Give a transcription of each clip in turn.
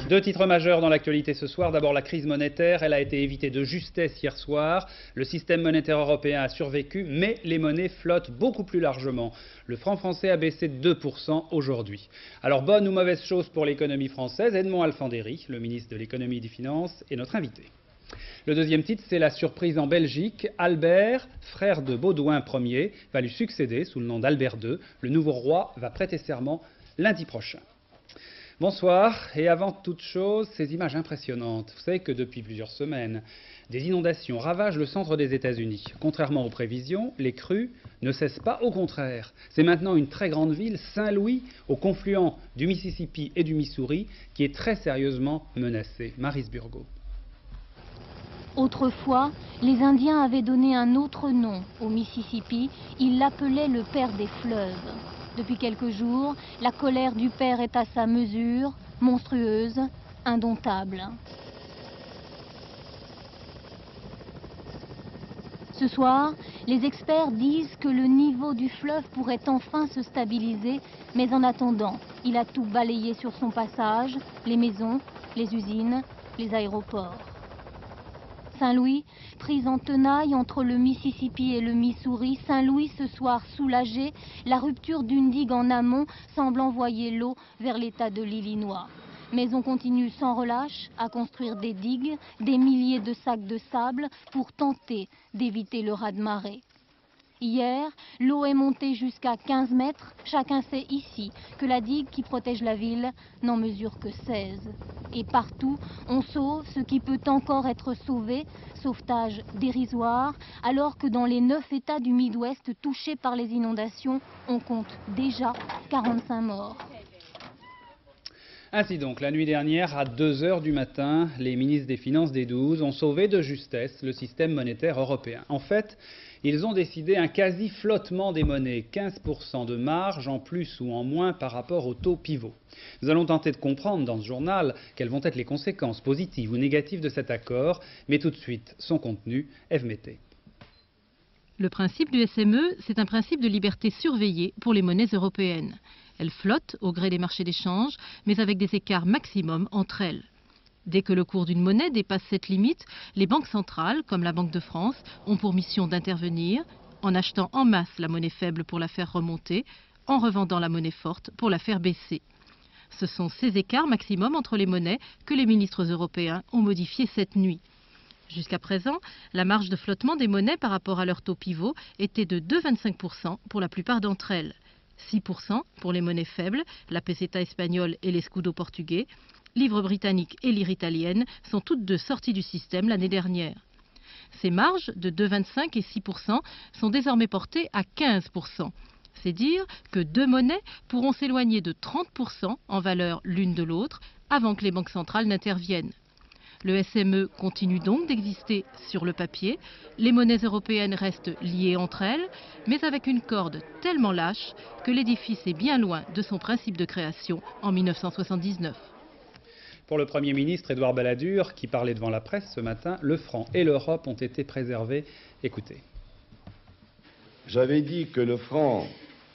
Deux titres majeurs dans l'actualité ce soir. D'abord la crise monétaire, elle a été évitée de justesse hier soir. Le système monétaire européen a survécu, mais les monnaies flottent beaucoup plus largement. Le franc français a baissé de 2% aujourd'hui. Alors bonne ou mauvaise chose pour l'économie française? Edmond Alphandéry, le ministre de l'économie et des finances, est notre invité. Le deuxième titre, c'est la surprise en Belgique. Albert, frère de Baudouin Ier, va lui succéder sous le nom d'Albert II. Le nouveau roi va prêter serment lundi prochain. Bonsoir, et avant toute chose, ces images impressionnantes. Vous savez que depuis plusieurs semaines, des inondations ravagent le centre des États-Unis. Contrairement aux prévisions, les crues ne cessent pas, au contraire. C'est maintenant une très grande ville, Saint-Louis, au confluent du Mississippi et du Missouri, qui est très sérieusement menacée. Maryse Burgot. Autrefois, les Indiens avaient donné un autre nom au Mississippi. Ils l'appelaient le père des fleuves. Depuis quelques jours, la colère du père est à sa mesure, monstrueuse, indomptable. Ce soir, les experts disent que le niveau du fleuve pourrait enfin se stabiliser, mais en attendant, il a tout balayé sur son passage, les maisons, les usines, les aéroports. Saint-Louis, prise en tenaille entre le Mississippi et le Missouri, Saint-Louis ce soir soulagé, la rupture d'une digue en amont semble envoyer l'eau vers l'état de l'Illinois. Mais on continue sans relâche à construire des digues, des milliers de sacs de sable pour tenter d'éviter le raz-de-marée. Hier, l'eau est montée jusqu'à 15 mètres. Chacun sait ici que la digue qui protège la ville n'en mesure que 16. Et partout, on sauve ce qui peut encore être sauvé, sauvetage dérisoire, alors que dans les 9 États du Midwest touchés par les inondations, on compte déjà 45 morts. Ainsi donc, la nuit dernière, à 2 h du matin, les ministres des Finances des 12 ont sauvé de justesse le système monétaire européen. En fait, ils ont décidé un quasi-flottement des monnaies, 15% de marge en plus ou en moins par rapport au taux pivot. Nous allons tenter de comprendre dans ce journal quelles vont être les conséquences positives ou négatives de cet accord, mais tout de suite, son contenu, Ève Mété. Le principe du SME, c'est un principe de liberté surveillée pour les monnaies européennes. Elles flottent au gré des marchés d'échange, mais avec des écarts maximum entre elles. Dès que le cours d'une monnaie dépasse cette limite, les banques centrales, comme la Banque de France, ont pour mission d'intervenir en achetant en masse la monnaie faible pour la faire remonter, en revendant la monnaie forte pour la faire baisser. Ce sont ces écarts maximum entre les monnaies que les ministres européens ont modifiés cette nuit. Jusqu'à présent, la marge de flottement des monnaies par rapport à leur taux pivot était de 2,25% pour la plupart d'entre elles. 6% pour les monnaies faibles, la peseta espagnole et l'escudo portugais. Livre britannique et lire italienne sont toutes deux sorties du système l'année dernière. Ces marges de 2,25 et 6% sont désormais portées à 15%. C'est dire que deux monnaies pourront s'éloigner de 30% en valeur l'une de l'autre avant que les banques centrales n'interviennent. Le SME continue donc d'exister sur le papier. Les monnaies européennes restent liées entre elles, mais avec une corde tellement lâche que l'édifice est bien loin de son principe de création en 1979. Pour le Premier ministre Édouard Balladur, qui parlait devant la presse ce matin, le franc et l'Europe ont été préservés. Écoutez. J'avais dit que le franc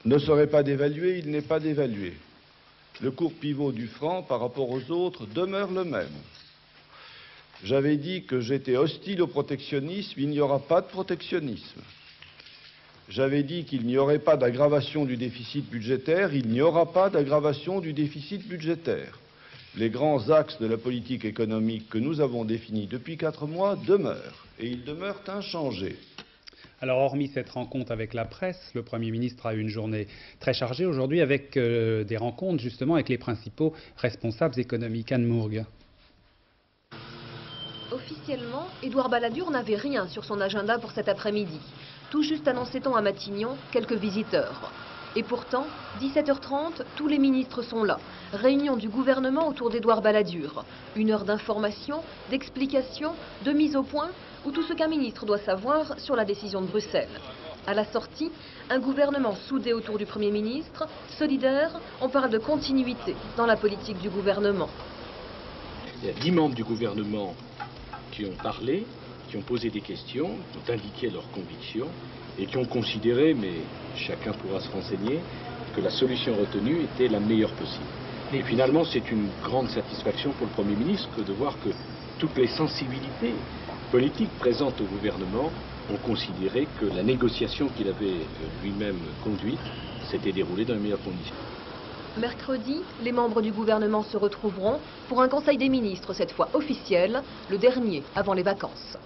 ne serait pas dévalué, il n'est pas dévalué. Le cours pivot du franc par rapport aux autres demeure le même. J'avais dit que j'étais hostile au protectionnisme, il n'y aura pas de protectionnisme. J'avais dit qu'il n'y aurait pas d'aggravation du déficit budgétaire, il n'y aura pas d'aggravation du déficit budgétaire. Les grands axes de la politique économique que nous avons définis depuis 4 mois demeurent, et ils demeurent inchangés. Alors, hormis cette rencontre avec la presse, le Premier ministre a eu une journée très chargée aujourd'hui avec des rencontres justement avec les principaux responsables économiques. Anne Mourgue. Officiellement, Édouard Balladur n'avait rien sur son agenda pour cet après-midi. Tout juste annonçait-on à Matignon quelques visiteurs. Et pourtant, 17h30, tous les ministres sont là. Réunion du gouvernement autour d'Édouard Balladur. 1 heure d'information, d'explication, de mise au point, ou tout ce qu'un ministre doit savoir sur la décision de Bruxelles. À la sortie, un gouvernement soudé autour du Premier ministre, solidaire, on parle de continuité dans la politique du gouvernement. Il y a 10 membres du gouvernement qui ont parlé, qui ont posé des questions, qui ont indiqué leurs convictions et qui ont considéré, mais chacun pourra se renseigner, que la solution retenue était la meilleure possible. Et finalement, c'est une grande satisfaction pour le Premier ministre de voir que toutes les sensibilités politiques présentes au gouvernement ont considéré que la négociation qu'il avait lui-même conduite s'était déroulée dans les meilleures conditions. Mercredi, les membres du gouvernement se retrouveront pour un conseil des ministres, cette fois officiel, le dernier avant les vacances.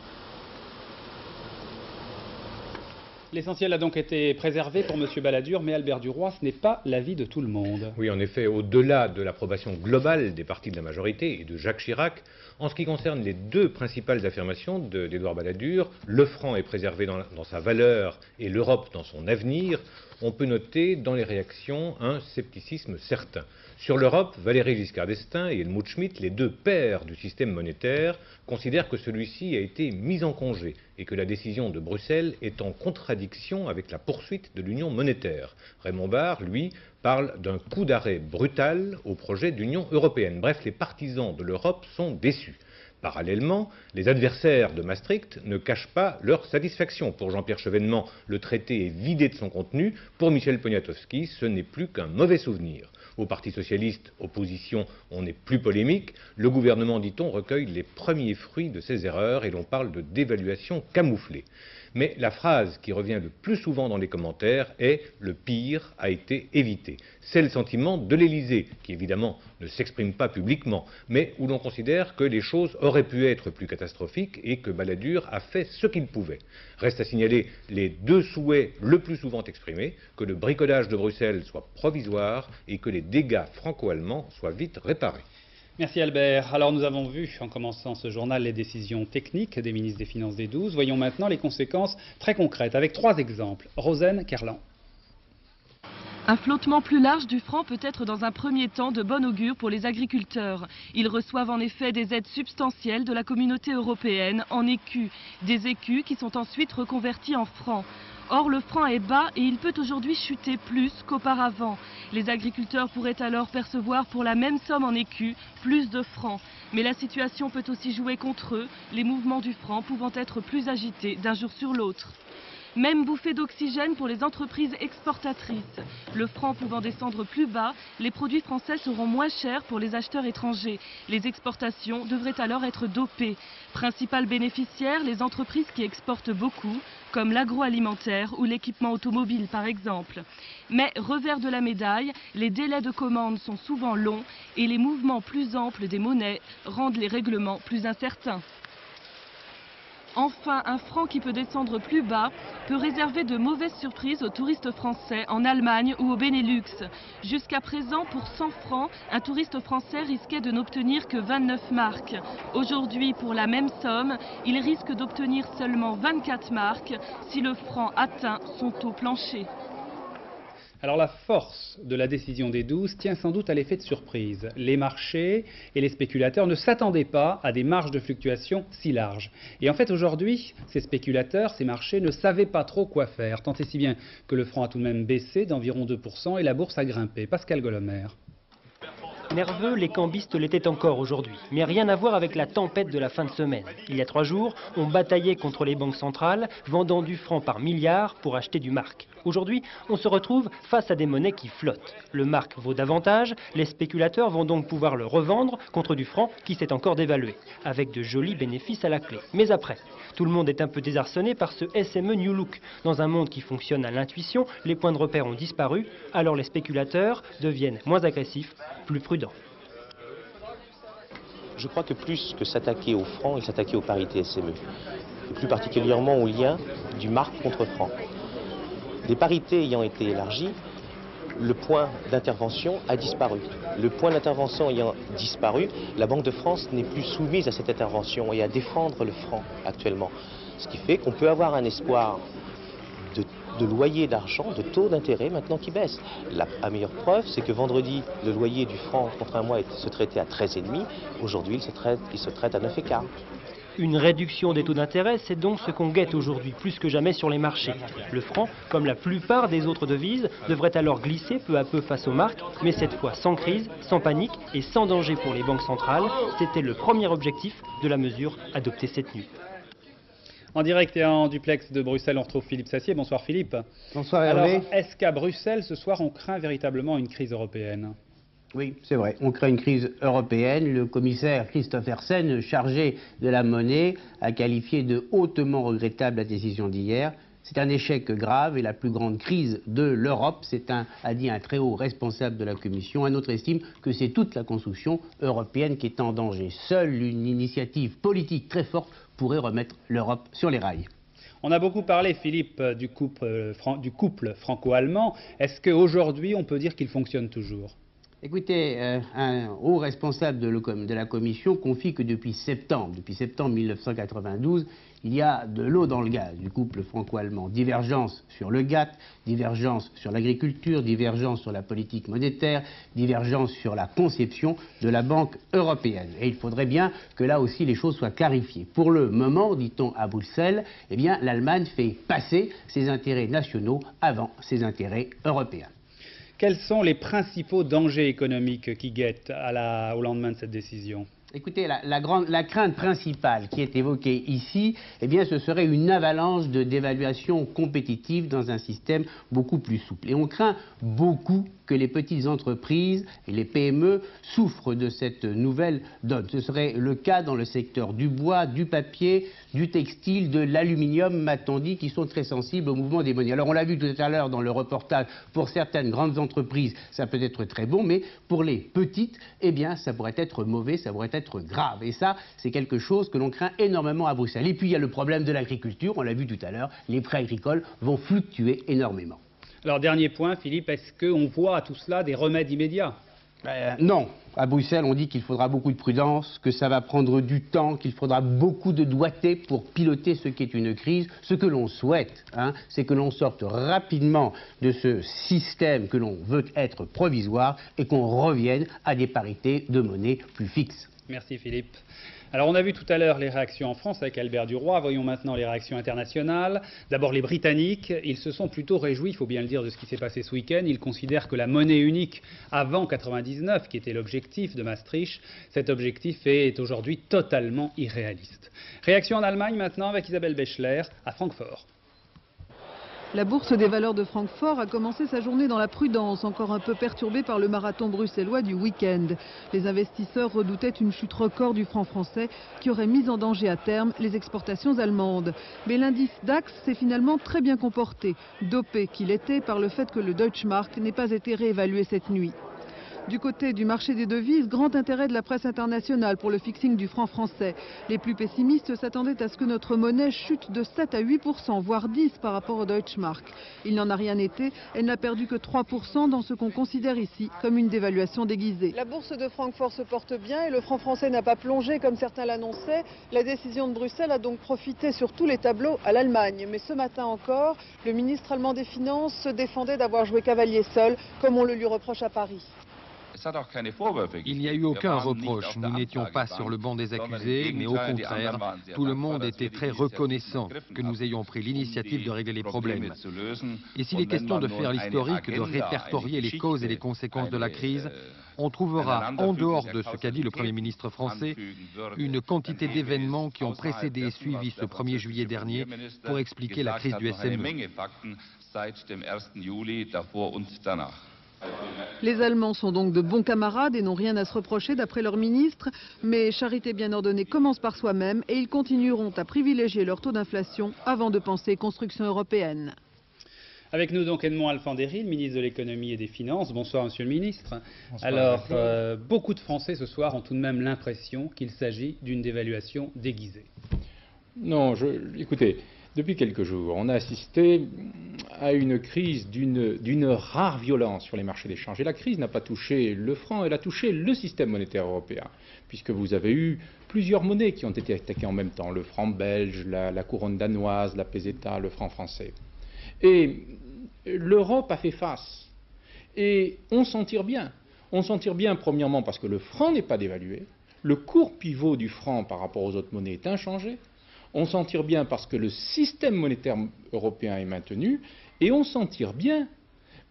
L'essentiel a donc été préservé pour M. Balladur, mais Albert Duroy, ce n'est pas l'avis de tout le monde. Oui, en effet, au-delà de l'approbation globale des partis de la majorité et de Jacques Chirac, en ce qui concerne les deux principales affirmations d'Édouard Balladur, le franc est préservé dans sa valeur et l'Europe dans son avenir, on peut noter dans les réactions un scepticisme certain. Sur l'Europe, Valéry Giscard d'Estaing et Helmut Schmidt, les deux pères du système monétaire, considèrent que celui-ci a été mis en congé et que la décision de Bruxelles est en contradiction avec la poursuite de l'union monétaire. Raymond Barre, lui, parle d'un coup d'arrêt brutal au projet d'Union européenne. Bref, les partisans de l'Europe sont déçus. Parallèlement, les adversaires de Maastricht ne cachent pas leur satisfaction. Pour Jean-Pierre Chevènement, le traité est vidé de son contenu. Pour Michel Poniatowski, ce n'est plus qu'un mauvais souvenir. Au Parti socialiste, opposition, on n'est plus polémique. Le gouvernement, dit-on, recueille les premiers fruits de ses erreurs et l'on parle de dévaluation camouflée. Mais la phrase qui revient le plus souvent dans les commentaires est « le pire a été évité ». C'est le sentiment de l'Élysée, qui évidemment ne s'exprime pas publiquement, mais où l'on considère que les choses auraient pu être plus catastrophiques et que Balladur a fait ce qu'il pouvait. Reste à signaler les deux souhaits le plus souvent exprimés, que le bricolage de Bruxelles soit provisoire et que les dégâts franco-allemands soient vite réparés. Merci Albert. Alors nous avons vu en commençant ce journal les décisions techniques des ministres des Finances des 12. Voyons maintenant les conséquences très concrètes avec 3 exemples. Rosen Kerlan. Un flottement plus large du franc peut être dans un premier temps de bon augure pour les agriculteurs. Ils reçoivent en effet des aides substantielles de la communauté européenne en écus. Des écus qui sont ensuite reconvertis en francs. Or, le franc est bas et il peut aujourd'hui chuter plus qu'auparavant. Les agriculteurs pourraient alors percevoir pour la même somme en écus plus de francs. Mais la situation peut aussi jouer contre eux, les mouvements du franc pouvant être plus agités d'un jour sur l'autre. Même bouffée d'oxygène pour les entreprises exportatrices. Le franc pouvant descendre plus bas, les produits français seront moins chers pour les acheteurs étrangers. Les exportations devraient alors être dopées. Principales bénéficiaires, les entreprises qui exportent beaucoup, comme l'agroalimentaire ou l'équipement automobile par exemple. Mais revers de la médaille, les délais de commande sont souvent longs et les mouvements plus amples des monnaies rendent les règlements plus incertains. Enfin, un franc qui peut descendre plus bas peut réserver de mauvaises surprises aux touristes français en Allemagne ou au Benelux. Jusqu'à présent, pour 100 francs, un touriste français risquait de n'obtenir que 29 marks. Aujourd'hui, pour la même somme, il risque d'obtenir seulement 24 marks si le franc atteint son taux plancher. Alors la force de la décision des 12 tient sans doute à l'effet de surprise. Les marchés et les spéculateurs ne s'attendaient pas à des marges de fluctuation si larges. Et en fait aujourd'hui, ces spéculateurs, ces marchés ne savaient pas trop quoi faire. Tant et si bien que le franc a tout de même baissé d'environ 2% et la bourse a grimpé. Pascal Golomer. Nerveux, les cambistes l'étaient encore aujourd'hui, mais rien à voir avec la tempête de la fin de semaine. Il y a 3 jours, on bataillait contre les banques centrales, vendant du franc par milliards pour acheter du mark. Aujourd'hui, on se retrouve face à des monnaies qui flottent. Le mark vaut davantage, les spéculateurs vont donc pouvoir le revendre contre du franc qui s'est encore dévalué, avec de jolis bénéfices à la clé. Mais après, tout le monde est un peu désarçonné par ce SME New Look. Dans un monde qui fonctionne à l'intuition, les points de repère ont disparu, alors les spéculateurs deviennent moins agressifs, plus prudents. Je crois que plus que s'attaquer au franc, il s'attaquait aux parités SME. Et plus particulièrement au lien du mark contre franc. Les parités ayant été élargies, le point d'intervention a disparu. Le point d'intervention ayant disparu, la Banque de France n'est plus soumise à cette intervention et à défendre le franc actuellement. Ce qui fait qu'on peut avoir un espoir de loyer d'argent, de taux d'intérêt maintenant qui baisse. La meilleure preuve, c'est que vendredi, le loyer du franc contre un mois se traitait à 13,5. Aujourd'hui, il se traite à 9,15. Une réduction des taux d'intérêt, c'est donc ce qu'on guette aujourd'hui, plus que jamais sur les marchés. Le franc, comme la plupart des autres devises, devrait alors glisser peu à peu face aux marques, mais cette fois sans crise, sans panique et sans danger pour les banques centrales. C'était le premier objectif de la mesure adoptée cette nuit. En direct et en duplex de Bruxelles, on retrouve Philippe Sassier. Bonsoir Philippe. Bonsoir Hervé. Alors, est-ce qu'à Bruxelles, ce soir, on craint véritablement une crise européenne ? Oui, c'est vrai. On crée une crise européenne. Le commissaire Christophersen, chargé de la monnaie, a qualifié de hautement regrettable la décision d'hier. C'est un échec grave et la plus grande crise de l'Europe. A dit un très haut responsable de la Commission. Un autre estime que c'est toute la construction européenne qui est en danger. Seule une initiative politique très forte pourrait remettre l'Europe sur les rails. On a beaucoup parlé, Philippe, du couple franco-allemand. Est-ce qu'aujourd'hui, on peut dire qu'il fonctionne toujours ? Écoutez, un haut responsable de la Commission confie que depuis septembre 1992, il y a de l'eau dans le gaz du couple franco-allemand. Divergence sur le GATT, divergence sur l'agriculture, divergence sur la politique monétaire, divergence sur la conception de la Banque européenne. Et il faudrait bien que là aussi les choses soient clarifiées. Pour le moment, dit-on à Bruxelles, eh bien, l'Allemagne fait passer ses intérêts nationaux avant ses intérêts européens. Quels sont les principaux dangers économiques qui guettent au lendemain de cette décision ? Écoutez, la crainte principale qui est évoquée ici, eh bien, ce serait une avalanche de dévaluation compétitive dans un système beaucoup plus souple. Et on craint beaucoup que les petites entreprises et les PME souffrent de cette nouvelle donne. Ce serait le cas dans le secteur du bois, du papier, du textile, de l'aluminium, m'a-t-on dit, qui sont très sensibles au mouvement des monnaies. Alors on l'a vu tout à l'heure dans le reportage, pour certaines grandes entreprises, ça peut être très bon, mais pour les petites, eh bien, ça pourrait être mauvais, ça pourrait être grave. Et ça, c'est quelque chose que l'on craint énormément à Bruxelles. Et puis il y a le problème de l'agriculture, on l'a vu tout à l'heure, les prix agricoles vont fluctuer énormément. Alors, dernier point, Philippe, est-ce qu'on voit à tout cela des remèdes immédiats ? Non. À Bruxelles, on dit qu'il faudra beaucoup de prudence, que ça va prendre du temps, qu'il faudra beaucoup de doigté pour piloter ce qu'est une crise. Ce que l'on souhaite, c'est que l'on sorte rapidement de ce système que l'on veut être provisoire et qu'on revienne à des parités de monnaie plus fixes. Merci Philippe. Alors on a vu tout à l'heure les réactions en France avec Albert Duroy, voyons maintenant les réactions internationales. D'abord les Britanniques, ils se sont plutôt réjouis, il faut bien le dire, de ce qui s'est passé ce week-end. Ils considèrent que la monnaie unique avant 99, qui était l'objectif de Maastricht, cet objectif est aujourd'hui totalement irréaliste. Réaction en Allemagne maintenant avec Isabelle Bechler à Francfort. La bourse des valeurs de Francfort a commencé sa journée dans la prudence, encore un peu perturbée par le marathon bruxellois du week-end. Les investisseurs redoutaient une chute record du franc français qui aurait mis en danger à terme les exportations allemandes. Mais l'indice DAX s'est finalement très bien comporté, dopé qu'il était par le fait que le Deutsche Mark n'ait pas été réévalué cette nuit. Du côté du marché des devises, grand intérêt de la presse internationale pour le fixing du franc français. Les plus pessimistes s'attendaient à ce que notre monnaie chute de 7 à 8%, voire 10% par rapport au Deutsche Mark. Il n'en a rien été, elle n'a perdu que 3% dans ce qu'on considère ici comme une dévaluation déguisée. La bourse de Francfort se porte bien et le franc français n'a pas plongé comme certains l'annonçaient. La décision de Bruxelles a donc profité sur tous les tableaux à l'Allemagne. Mais ce matin encore, le ministre allemand des Finances se défendait d'avoir joué cavalier seul, comme on le lui reproche à Paris. Il n'y a eu aucun reproche. Nous n'étions pas sur le banc des accusés, mais au contraire, tout le monde était très reconnaissant que nous ayons pris l'initiative de régler les problèmes. Et s'il est question de faire l'historique, de répertorier les causes et les conséquences de la crise, on trouvera, en dehors de ce qu'a dit le Premier ministre français, une quantité d'événements qui ont précédé et suivi ce 1er juillet dernier pour expliquer la crise du SME. Les Allemands sont donc de bons camarades et n'ont rien à se reprocher d'après leur ministre. Mais charité bien ordonnée commence par soi-même et ils continueront à privilégier leur taux d'inflation avant de penser construction européenne. Avec nous donc Edmond Alphandéry, le ministre de l'économie et des finances. Bonsoir monsieur le ministre. Bonsoir. Alors, beaucoup de Français ce soir ont tout de même l'impression qu'il s'agit d'une dévaluation déguisée. Non, écoutez, depuis quelques jours, on a assisté à une crise d'une rare violence sur les marchés d'échange. Et la crise n'a pas touché le franc, elle a touché le système monétaire européen, puisque vous avez eu plusieurs monnaies qui ont été attaquées en même temps, le franc belge, la couronne danoise, la peseta, le franc français. Et l'Europe a fait face. Et on s'en tire bien. On s'en tire bien, premièrement, parce que le franc n'est pas dévalué, le cours pivot du franc par rapport aux autres monnaies est inchangé. On s'en tire bien parce que le système monétaire européen est maintenu, et on s'en tire bien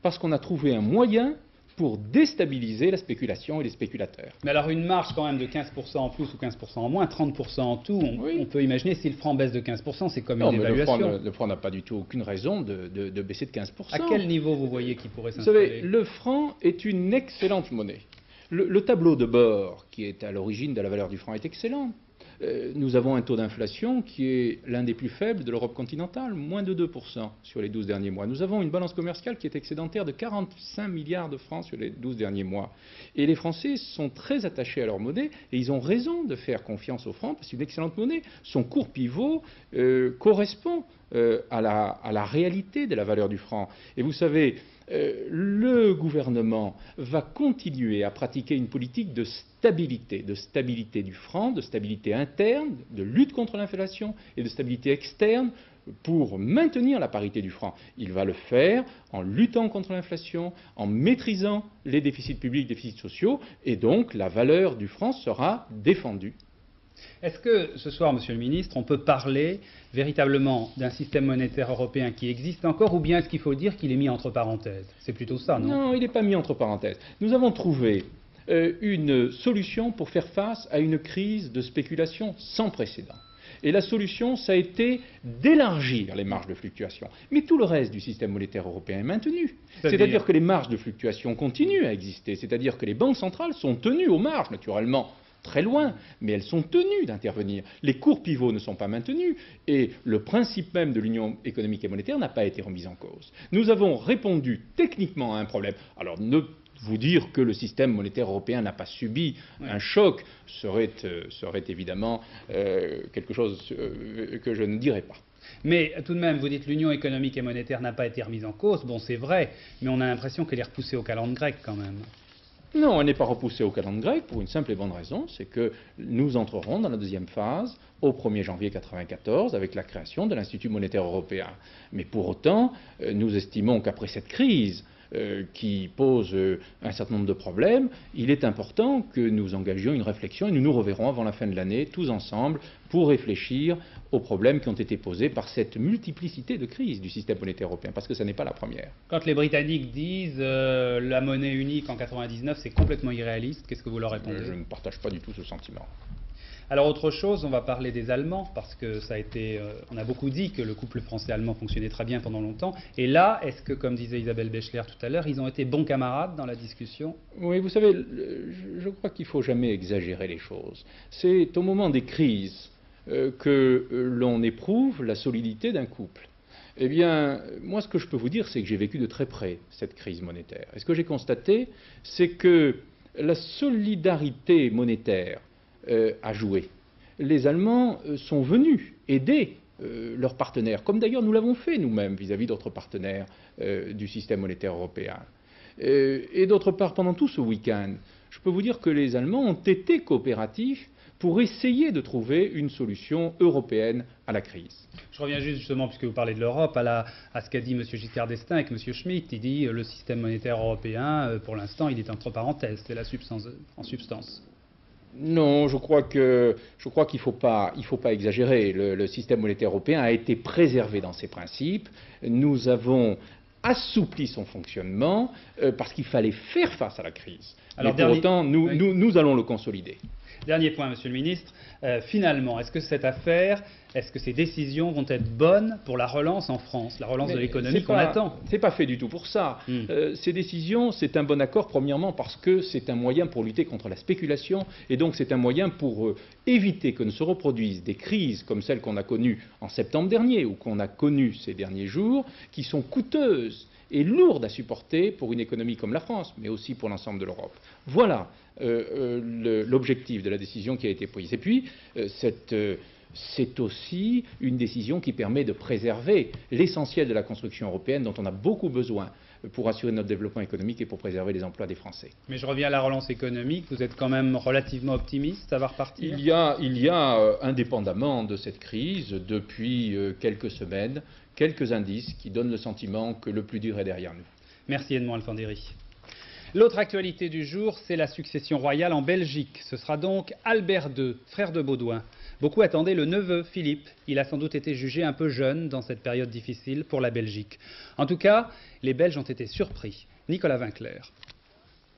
parce qu'on a trouvé un moyen pour déstabiliser la spéculation et les spéculateurs. Mais alors une marge quand même de 15% en plus ou 15% en moins, 30% en tout, on peut imaginer si le franc baisse de 15%, c'est comme une dévaluation. Le franc n'a pas du tout aucune raison de baisser de 15%. À quel niveau vous voyez qu'il pourrait s'installer ? Vous savez, le franc est une excellente monnaie. Le tableau de bord qui est à l'origine de la valeur du franc est excellent. Nous avons un taux d'inflation qui est l'un des plus faibles de l'Europe continentale, moins de 2% sur les 12 derniers mois. Nous avons une balance commerciale qui est excédentaire de 45 milliards de francs sur les 12 derniers mois. Et les Français sont très attachés à leur monnaie et ils ont raison de faire confiance au franc parce que c'est une excellente monnaie. Son cours pivot correspond à la réalité de la valeur du franc. Et vous savez, le gouvernement va continuer à pratiquer une politique de stabilité du franc, de stabilité interne, de lutte contre l'inflation et de stabilité externe pour maintenir la parité du franc. Il va le faire en luttant contre l'inflation, en maîtrisant les déficits publics, déficits sociaux, et donc la valeur du franc sera défendue. Est-ce que ce soir, Monsieur le Ministre, on peut parler véritablement d'un système monétaire européen qui existe encore, ou bien est-ce qu'il faut dire qu'il est mis entre parenthèses? C'est plutôt ça, non? Non, il n'est pas mis entre parenthèses. Nous avons trouvé une solution pour faire face à une crise de spéculation sans précédent. Et la solution, ça a été d'élargir les marges de fluctuation. Mais tout le reste du système monétaire européen est maintenu. C'est-à-dire que les marges de fluctuation continuent à exister. C'est-à-dire que les banques centrales sont tenues aux marges, naturellement, très loin, mais elles sont tenues d'intervenir. Les cours pivots ne sont pas maintenus et le principe même de l'union économique et monétaire n'a pas été remis en cause. Nous avons répondu techniquement à un problème. Alors ne vous dire que le système monétaire européen n'a pas subi un choc serait évidemment quelque chose que je ne dirais pas. Mais tout de même, vous dites l'union économique et monétaire n'a pas été remise en cause. Bon, c'est vrai, mais on a l'impression qu'elle est repoussée au calendrier grec quand même. Non, elle n'est pas repoussée au calendrier grec pour une simple et bonne raison, c'est que nous entrerons dans la deuxième phase au 1er janvier 1994 avec la création de l'Institut monétaire européen. Mais pour autant, nous estimons qu'après cette crise qui pose un certain nombre de problèmes, il est important que nous engagions une réflexion et nous nous reverrons avant la fin de l'année tous ensemble pour réfléchir aux problèmes qui ont été posés par cette multiplicité de crises du système monétaire européen, parce que ce n'est pas la première. Quand les Britanniques disent la monnaie unique en 1999, c'est complètement irréaliste, qu'est-ce que vous leur répondez? Je ne partage pas du tout ce sentiment. Alors autre chose, on va parler des Allemands, parce que ça a été, on a beaucoup dit que le couple français-allemand fonctionnait très bien pendant longtemps. Et là, est-ce que, comme disait Isabelle Bechler tout à l'heure, ils ont été bons camarades dans la discussion? Oui, vous savez, je crois qu'il ne faut jamais exagérer les choses. C'est au moment des crises que l'on éprouve la solidité d'un couple. Eh bien, moi, ce que je peux vous dire, c'est que j'ai vécu de très près cette crise monétaire. Et ce que j'ai constaté, c'est que la solidarité monétaire a joué. Les Allemands sont venus aider leurs partenaires, comme d'ailleurs nous l'avons fait nous-mêmes vis-à-vis d'autres partenaires du système monétaire européen. Et d'autre part, pendant tout ce week-end, je peux vous dire que les Allemands ont été coopératifs pour essayer de trouver une solution européenne à la crise. Je reviens justement, puisque vous parlez de l'Europe, à ce qu'a dit M. Giscard d'Estaing avec M. Schmitt. Il dit le système monétaire européen, pour l'instant, il est entre parenthèses. C'est la substance, en substance. Non, je crois qu'il ne faut pas exagérer. Le système monétaire européen a été préservé dans ses principes. Nous avons assoupli son fonctionnement parce qu'il fallait faire face à la crise. Alors, mais pour autant, nous allons le consolider. Dernier point, Monsieur le Ministre. Finalement, est-ce que cette affaire, est-ce que ces décisions vont être bonnes pour la relance en France, la relance de l'économie qu'on attend? C'est pas fait du tout pour ça. Ces décisions, c'est un bon accord, premièrement parce que c'est un moyen pour lutter contre la spéculation et donc c'est un moyen pour éviter que ne se reproduisent des crises comme celles qu'on a connues en septembre dernier ou qu'on a connues ces derniers jours, qui sont coûteuses et lourde à supporter pour une économie comme la France, mais aussi pour l'ensemble de l'Europe. Voilà l'objectif de la décision qui a été prise. Et puis, c'est aussi une décision qui permet de préserver l'essentiel de la construction européenne dont on a beaucoup besoin pour assurer notre développement économique et pour préserver les emplois des Français. Mais je reviens à la relance économique. Vous êtes quand même relativement optimiste, ça va repartir? Il y a, indépendamment de cette crise, depuis quelques semaines, quelques indices qui donnent le sentiment que le plus dur est derrière nous. Merci Edmond Alfandéry. L'autre actualité du jour, c'est la succession royale en Belgique. Ce sera donc Albert II, frère de Baudouin. Beaucoup attendaient le neveu, Philippe. Il a sans doute été jugé un peu jeune dans cette période difficile pour la Belgique. En tout cas, les Belges ont été surpris. Nicolas Vinclair.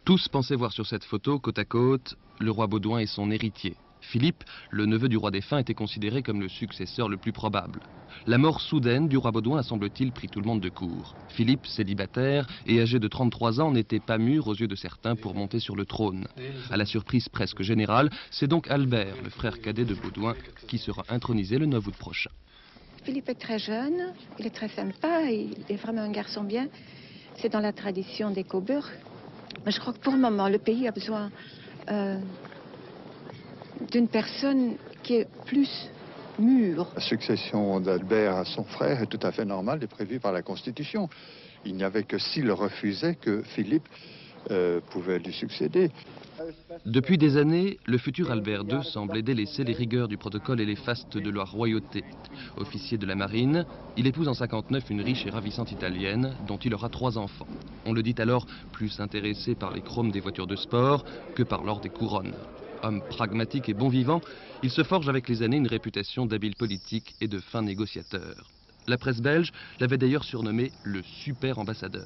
Tous pensaient voir sur cette photo, côte à côte, le roi Baudouin et son héritier, Philippe, le neveu du roi défunt, était considéré comme le successeur le plus probable. La mort soudaine du roi Baudouin a, semble-t-il, pris tout le monde de court. Philippe, célibataire et âgé de 33 ans, n'était pas mûr aux yeux de certains pour monter sur le trône. À la surprise presque générale, c'est donc Albert, le frère cadet de Baudouin, qui sera intronisé le 9 août prochain. Philippe est très jeune, il est très sympa, il est vraiment un garçon bien. C'est dans la tradition des Coburg. Mais je crois que pour le moment, le pays a besoin d'une personne qui est plus mûre. La succession d'Albert à son frère est tout à fait normale et prévue par la Constitution. Il n'y avait que s'il le refusait que Philippe pouvait lui succéder. Depuis des années, le futur Albert II semblait délaisser les rigueurs du protocole et les fastes de la royauté. Officier de la marine, il épouse en 59 une riche et ravissante italienne dont il aura 3 enfants. On le dit alors plus intéressé par les chromes des voitures de sport que par l'or des couronnes. Homme pragmatique et bon vivant, il se forge avec les années une réputation d'habile politique et de fin négociateur. La presse belge l'avait d'ailleurs surnommé le super ambassadeur.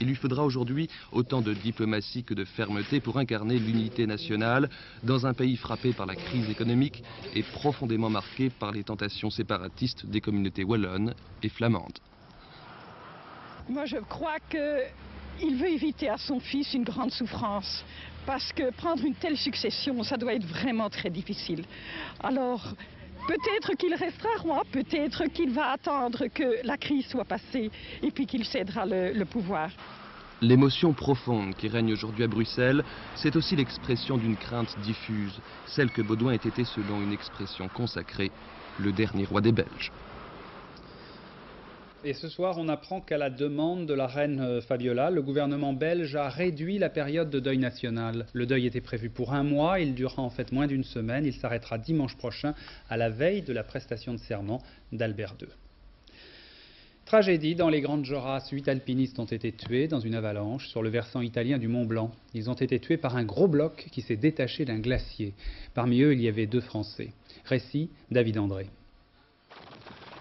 Il lui faudra aujourd'hui autant de diplomatie que de fermeté pour incarner l'unité nationale dans un pays frappé par la crise économique et profondément marqué par les tentations séparatistes des communautés wallonnes et flamandes. Moi, je crois qu'il veut éviter à son fils une grande souffrance, parce que prendre une telle succession, ça doit être vraiment très difficile. Alors, peut-être qu'il restera roi, peut-être qu'il va attendre que la crise soit passée et puis qu'il cédera le pouvoir. L'émotion profonde qui règne aujourd'hui à Bruxelles, c'est aussi l'expression d'une crainte diffuse, celle que Baudouin ait été, selon une expression consacrée, le dernier roi des Belges. Et ce soir, on apprend qu'à la demande de la reine Fabiola, le gouvernement belge a réduit la période de deuil national. Le deuil était prévu pour 1 mois, il durera en fait moins d'1 semaine. Il s'arrêtera dimanche prochain, à la veille de la prestation de serment d'Albert II. Tragédie dans les Grandes Jorasses. 8 alpinistes ont été tués dans une avalanche sur le versant italien du Mont Blanc. Ils ont été tués par un gros bloc qui s'est détaché d'un glacier. Parmi eux, il y avait 2 Français. Récit, David André.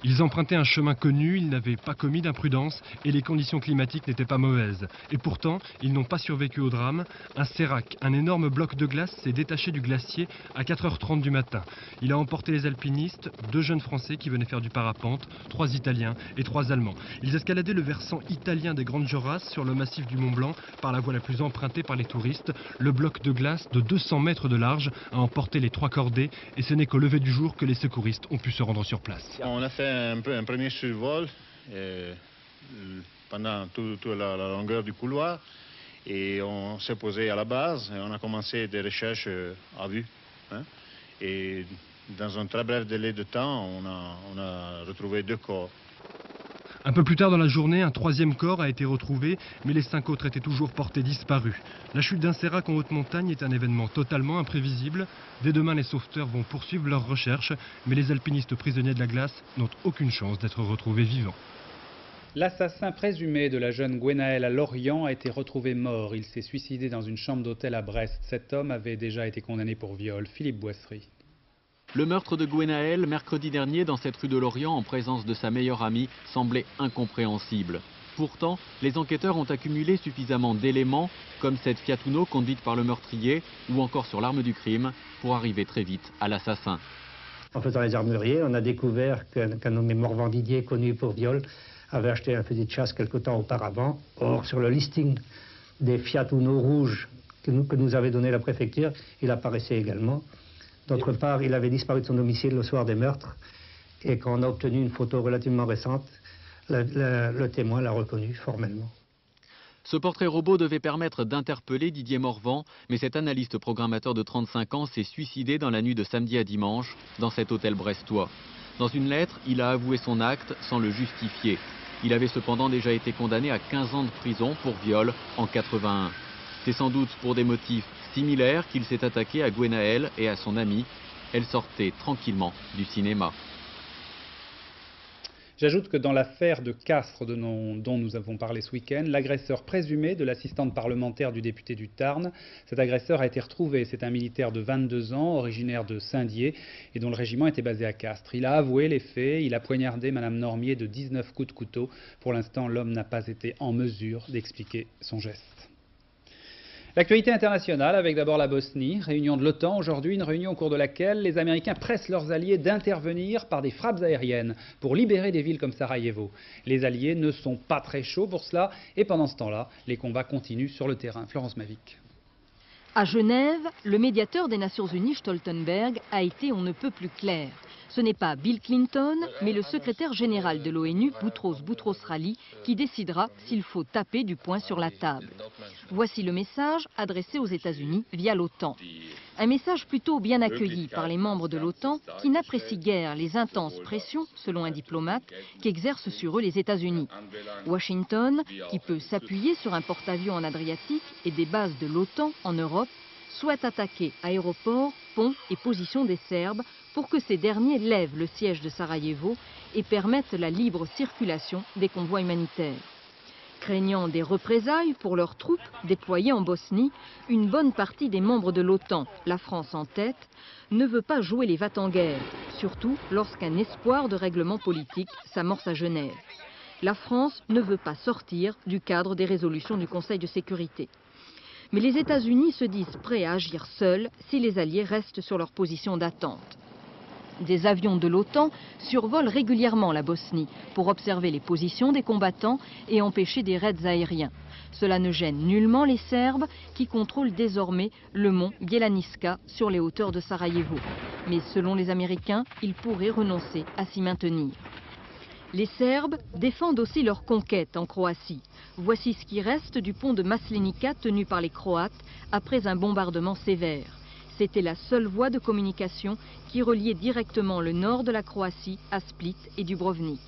Ils empruntaient un chemin connu, ils n'avaient pas commis d'imprudence et les conditions climatiques n'étaient pas mauvaises. Et pourtant, ils n'ont pas survécu au drame. Un sérac, un énorme bloc de glace, s'est détaché du glacier à 4h30 du matin. Il a emporté les alpinistes, 2 jeunes Français qui venaient faire du parapente, 3 Italiens et 3 Allemands. Ils escaladaient le versant italien des Grandes Jorasses sur le massif du Mont Blanc par la voie la plus empruntée par les touristes. Le bloc de glace de 200 mètres de large a emporté les 3 cordées et ce n'est qu'au lever du jour que les secouristes ont pu se rendre sur place. On a fait un premier survol pendant toute la longueur du couloir et on s'est posé à la base et on a commencé des recherches à vue. Et dans un très bref délai de temps, on a retrouvé 2 corps. Un peu plus tard dans la journée, un 3e corps a été retrouvé, mais les 5 autres étaient toujours portés disparus. La chute d'un sérac en haute montagne est un événement totalement imprévisible. Dès demain, les sauveteurs vont poursuivre leurs recherches, mais les alpinistes prisonniers de la glace n'ont aucune chance d'être retrouvés vivants. L'assassin présumé de la jeune Gwenaëlle à Lorient a été retrouvé mort. Il s'est suicidé dans une chambre d'hôtel à Brest. Cet homme avait déjà été condamné pour viol. Philippe Boisserie. Le meurtre de Gwenaëlle, mercredi dernier, dans cette rue de Lorient, en présence de sa meilleure amie, semblait incompréhensible. Pourtant, les enquêteurs ont accumulé suffisamment d'éléments, comme cette Fiat Uno conduite par le meurtrier, ou encore sur l'arme du crime, pour arriver très vite à l'assassin. En faisant les armuriers, on a découvert qu'un nommé Morvan Didier, connu pour viol, avait acheté un fusil de chasse quelque temps auparavant. Or, sur le listing des Fiat Uno rouges que nous avait donné la préfecture, il apparaissait également. D'autre part, il avait disparu de son domicile le soir des meurtres et quand on a obtenu une photo relativement récente, le témoin l'a reconnu formellement. Ce portrait robot devait permettre d'interpeller Didier Morvan, mais cet analyste programmateur de 35 ans s'est suicidé dans la nuit de samedi à dimanche dans cet hôtel brestois. Dans une lettre, il a avoué son acte sans le justifier. Il avait cependant déjà été condamné à 15 ans de prison pour viol en 81. C'est sans doute pour des motifs similaires qu'il s'est attaqué à Gwenaëlle et à son amie. Elle sortait tranquillement du cinéma. J'ajoute que dans l'affaire de Castres dont nous avons parlé ce week-end, l'agresseur présumé de l'assistante parlementaire du député du Tarn, cet agresseur a été retrouvé. C'est un militaire de 22 ans, originaire de Saint-Dié et dont le régiment était basé à Castres. Il a avoué les faits, il a poignardé Madame Normier de 19 coups de couteau. Pour l'instant, l'homme n'a pas été en mesure d'expliquer son geste. L'actualité internationale avec d'abord la Bosnie, réunion de l'OTAN aujourd'hui, une réunion au cours de laquelle les Américains pressent leurs alliés d'intervenir par des frappes aériennes pour libérer des villes comme Sarajevo. Les alliés ne sont pas très chauds pour cela et pendant ce temps-là, les combats continuent sur le terrain. Florence Mavic. À Genève, le médiateur des Nations Unies, Stoltenberg, a été on ne peut plus clair. Ce n'est pas Bill Clinton, mais le secrétaire général de l'ONU, Boutros Boutros-Ghali, qui décidera s'il faut taper du poing sur la table. Voici le message adressé aux États-Unis via l'OTAN. Un message plutôt bien accueilli par les membres de l'OTAN qui n'apprécient guère les intenses pressions, selon un diplomate, qu'exercent sur eux les États-Unis. Washington, qui peut s'appuyer sur un porte-avions en Adriatique et des bases de l'OTAN en Europe, souhaite attaquer aéroports, ponts et positions des Serbes pour que ces derniers lèvent le siège de Sarajevo et permettent la libre circulation des convois humanitaires. Craignant des représailles pour leurs troupes déployées en Bosnie, une bonne partie des membres de l'OTAN, la France en tête, ne veut pas jouer les va-t-en-guerre, surtout lorsqu'un espoir de règlement politique s'amorce à Genève. La France ne veut pas sortir du cadre des résolutions du Conseil de sécurité. Mais les États-Unis se disent prêts à agir seuls si les alliés restent sur leur position d'attente. Des avions de l'OTAN survolent régulièrement la Bosnie pour observer les positions des combattants et empêcher des raids aériens. Cela ne gêne nullement les Serbes qui contrôlent désormais le mont Bjelašnica sur les hauteurs de Sarajevo. Mais selon les Américains, ils pourraient renoncer à s'y maintenir. Les Serbes défendent aussi leur conquête en Croatie. Voici ce qui reste du pont de Maslenica tenu par les Croates après un bombardement sévère. C'était la seule voie de communication qui reliait directement le nord de la Croatie à Split et Dubrovnik.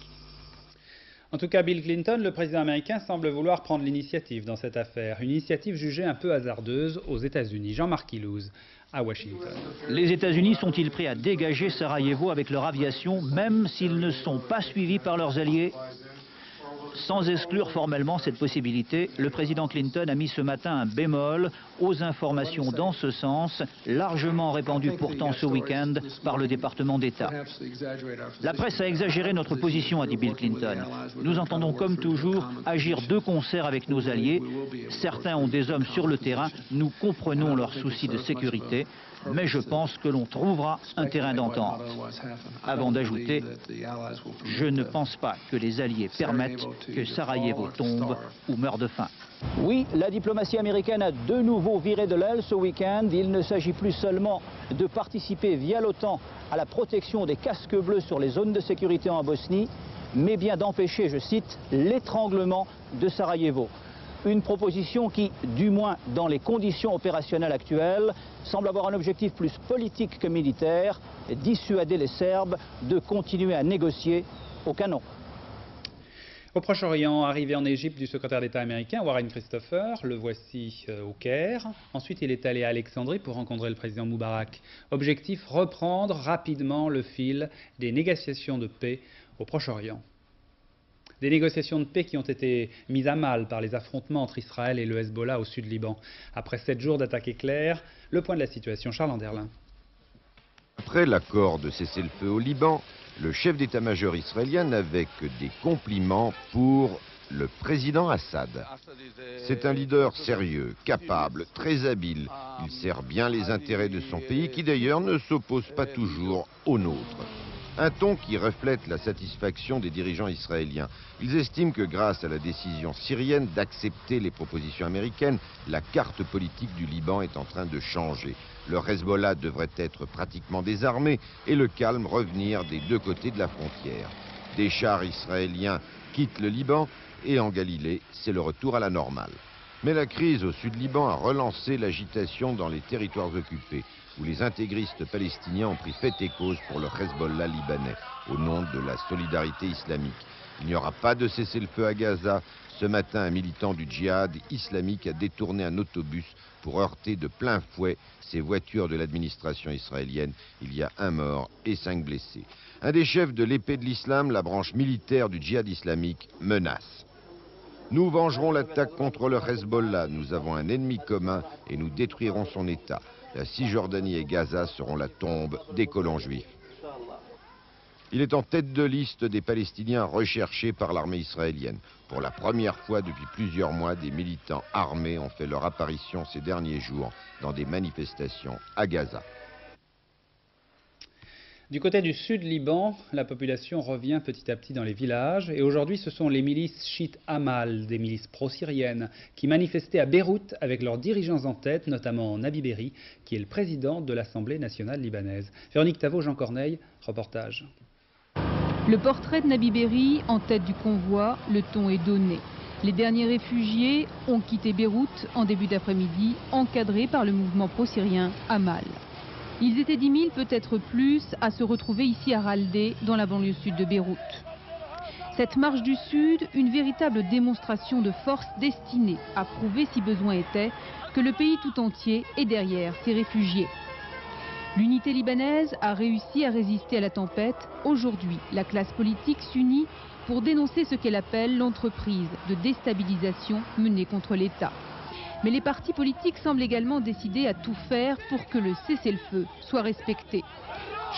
En tout cas, Bill Clinton, le président américain, semble vouloir prendre l'initiative dans cette affaire. Une initiative jugée un peu hasardeuse aux États-Unis. Jean-Marc Ilouz, à Washington. Les États-Unis sont-ils prêts à dégager Sarajevo avec leur aviation, même s'ils ne sont pas suivis par leurs alliés ? Sans exclure formellement cette possibilité, le président Clinton a mis ce matin un bémol aux informations dans ce sens, largement répandues pourtant ce week-end par le département d'État. La presse a exagéré notre position, a dit Bill Clinton. Nous entendons comme toujours agir de concert avec nos alliés. Certains ont des hommes sur le terrain, nous comprenons leurs soucis de sécurité. Mais je pense que l'on trouvera un terrain d'entente. Avant d'ajouter, je ne pense pas que les alliés permettent que Sarajevo tombe ou meure de faim. Oui, la diplomatie américaine a de nouveau viré de l'aile ce week-end. Il ne s'agit plus seulement de participer via l'OTAN à la protection des casques bleus sur les zones de sécurité en Bosnie, mais bien d'empêcher, je cite, l'étranglement de Sarajevo. Une proposition qui, du moins dans les conditions opérationnelles actuelles, semble avoir un objectif plus politique que militaire, dissuader les Serbes de continuer à négocier au canon. Au Proche-Orient, arrivé en Égypte du secrétaire d'État américain Warren Christopher, le voici au Caire. Ensuite, il est allé à Alexandrie pour rencontrer le président Moubarak. Objectif, reprendre rapidement le fil des négociations de paix au Proche-Orient. Des négociations de paix qui ont été mises à mal par les affrontements entre Israël et le Hezbollah au sud Liban. Après 7 jours d'attaques éclairs, le point de la situation, Charles Anderlin. Après l'accord de cessez-le-feu au Liban, le chef d'état-major israélien n'avait que des compliments pour le président Assad. C'est un leader sérieux, capable, très habile. Il sert bien les intérêts de son pays qui d'ailleurs ne s'oppose pas toujours aux nôtres. Un ton qui reflète la satisfaction des dirigeants israéliens. Ils estiment que grâce à la décision syrienne d'accepter les propositions américaines, la carte politique du Liban est en train de changer. Le Hezbollah devrait être pratiquement désarmé et le calme revenir des deux côtés de la frontière. Des chars israéliens quittent le Liban et en Galilée, c'est le retour à la normale. Mais la crise au sud-Liban a relancé l'agitation dans les territoires occupés, où les intégristes palestiniens ont pris fait et cause pour le Hezbollah libanais, au nom de la solidarité islamique. Il n'y aura pas de cessez-le-feu à Gaza. Ce matin, un militant du djihad islamique a détourné un autobus pour heurter de plein fouet ces voitures de l'administration israélienne. Il y a 1 mort et 5 blessés. Un des chefs de l'épée de l'islam, la branche militaire du djihad islamique, menace. Nous vengerons l'attaque contre le Hezbollah. Nous avons un ennemi commun et nous détruirons son État. La Cisjordanie et Gaza seront la tombe des colons juifs. Il est en tête de liste des Palestiniens recherchés par l'armée israélienne. Pour la première fois depuis plusieurs mois, des militants armés ont fait leur apparition ces derniers jours dans des manifestations à Gaza. Du côté du sud Liban, la population revient petit à petit dans les villages et aujourd'hui ce sont les milices chiites Amal, des milices pro-syriennes, qui manifestaient à Beyrouth avec leurs dirigeants en tête, notamment Nabi Berri, qui est le président de l'Assemblée nationale libanaise. Véronique Tavo, Jean Corneille, reportage. Le portrait de Nabi Berri en tête du convoi, le ton est donné. Les derniers réfugiés ont quitté Beyrouth en début d'après-midi, encadrés par le mouvement pro-syrien Amal. Ils étaient 10 000, peut-être plus, à se retrouver ici à Raldé, dans la banlieue sud de Beyrouth. Cette marche du Sud, une véritable démonstration de force destinée à prouver, si besoin était, que le pays tout entier est derrière ces réfugiés. L'unité libanaise a réussi à résister à la tempête. Aujourd'hui, la classe politique s'unit pour dénoncer ce qu'elle appelle l'entreprise de déstabilisation menée contre l'État. Mais les partis politiques semblent également décidés à tout faire pour que le cessez-le-feu soit respecté.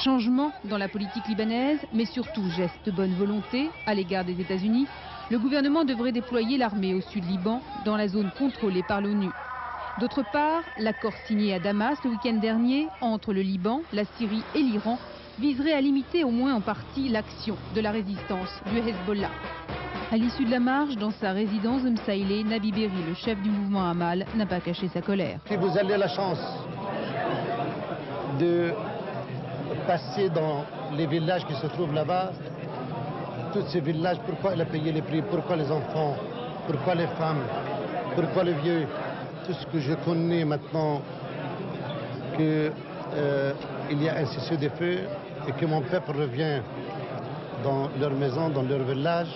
Changement dans la politique libanaise, mais surtout geste de bonne volonté à l'égard des États-Unis. Le gouvernement devrait déployer l'armée au sud Liban, dans la zone contrôlée par l'ONU. D'autre part, l'accord signé à Damas le week-end dernier entre le Liban, la Syrie et l'Iran viserait à limiter au moins en partie l'action de la résistance du Hezbollah. À l'issue de la marche, dans sa résidence de Msaïlé, Nabi Berri, le chef du mouvement Amal, n'a pas caché sa colère. Si vous avez la chance de passer dans les villages qui se trouvent là-bas, tous ces villages, pourquoi il a payé les prix? Pourquoi les enfants? Pourquoi les femmes? Pourquoi les vieux? Tout ce que je connais maintenant, qu'il y a un cessez-le-feu et que mon peuple revient dans leur maison, dans leur village,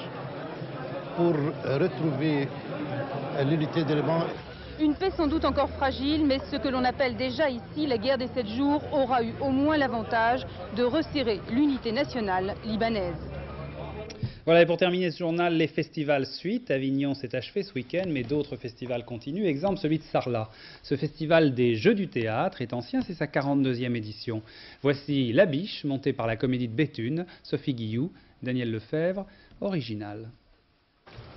pour retrouver l'unité de Liban. Une paix sans doute encore fragile, mais ce que l'on appelle déjà ici la guerre des 7 jours aura eu au moins l'avantage de resserrer l'unité nationale libanaise. Voilà, et pour terminer ce journal, les festivals suite. Avignon s'est achevé ce week-end, mais d'autres festivals continuent. Exemple celui de Sarlat. Ce festival des Jeux du théâtre est ancien, c'est sa 42e édition. Voici La Biche, montée par la comédie de Béthune, Sophie Guilloux, Daniel Lefebvre, original.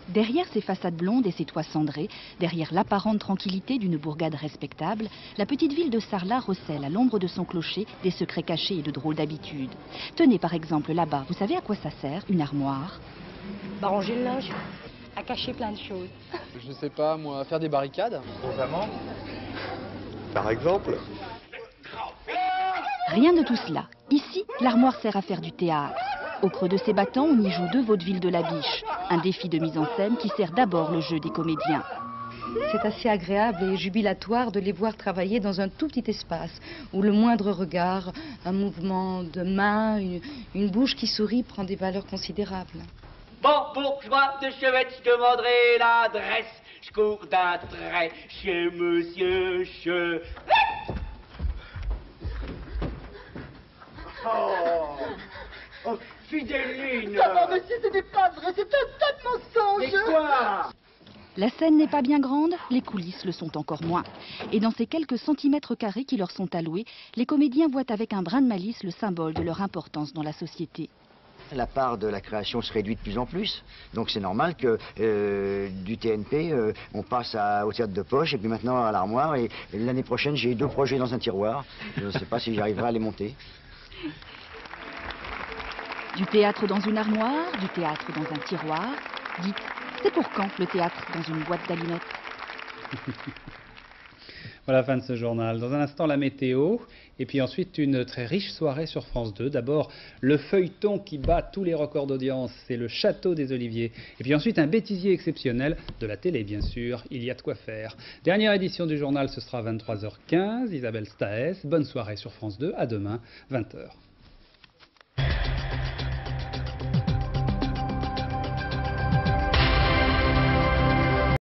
Derrière ses façades blondes et ses toits cendrés, derrière l'apparente tranquillité d'une bourgade respectable, la petite ville de Sarlat recèle à l'ombre de son clocher des secrets cachés et de drôles d'habitudes. Tenez par exemple là-bas, vous savez à quoi ça sert, une armoire? À ranger le linge, à cacher plein de choses. Je sais pas, moi, à faire des barricades. Notamment, par exemple. Rien de tout cela. Ici, l'armoire sert à faire du théâtre. Au creux de ses battants, on y joue deux vaudevilles de la Biche. Un défi de mise en scène qui sert d'abord le jeu des comédiens. C'est assez agréable et jubilatoire de les voir travailler dans un tout petit espace où le moindre regard, un mouvement de main, une bouche qui sourit prend des valeurs considérables. Bon bourgeois de chevet, je demanderai l'adresse. Je cours d'un trait chez Monsieur Chevet. Oh, fidèle lune. Non, monsieur, ce n'est pas vrai, c'est un tas de mensonges. Mais quoi? La scène n'est pas bien grande, les coulisses le sont encore moins. Et dans ces quelques centimètres carrés qui leur sont alloués, les comédiens voient avec un brin de malice le symbole de leur importance dans la société. La part de la création se réduit de plus en plus, donc c'est normal que du TNP, on passe au théâtre de poche et puis maintenant à l'armoire. Et l'année prochaine, j'ai 2 projets dans un tiroir. Je ne sais pas si j'arriverai à les monter. Du théâtre dans une armoire, du théâtre dans un tiroir. Dites, c'est pour quand le théâtre dans une boîte d'allumettes? Voilà, fin de ce journal. Dans un instant, la météo. Et puis ensuite, une très riche soirée sur France 2. D'abord, le feuilleton qui bat tous les records d'audience. C'est le Château des Oliviers. Et puis ensuite, un bêtisier exceptionnel de la télé, bien sûr. Il y a de quoi faire. Dernière édition du journal, ce sera 23h15. Isabelle Staès. Bonne soirée sur France 2. À demain, 20h.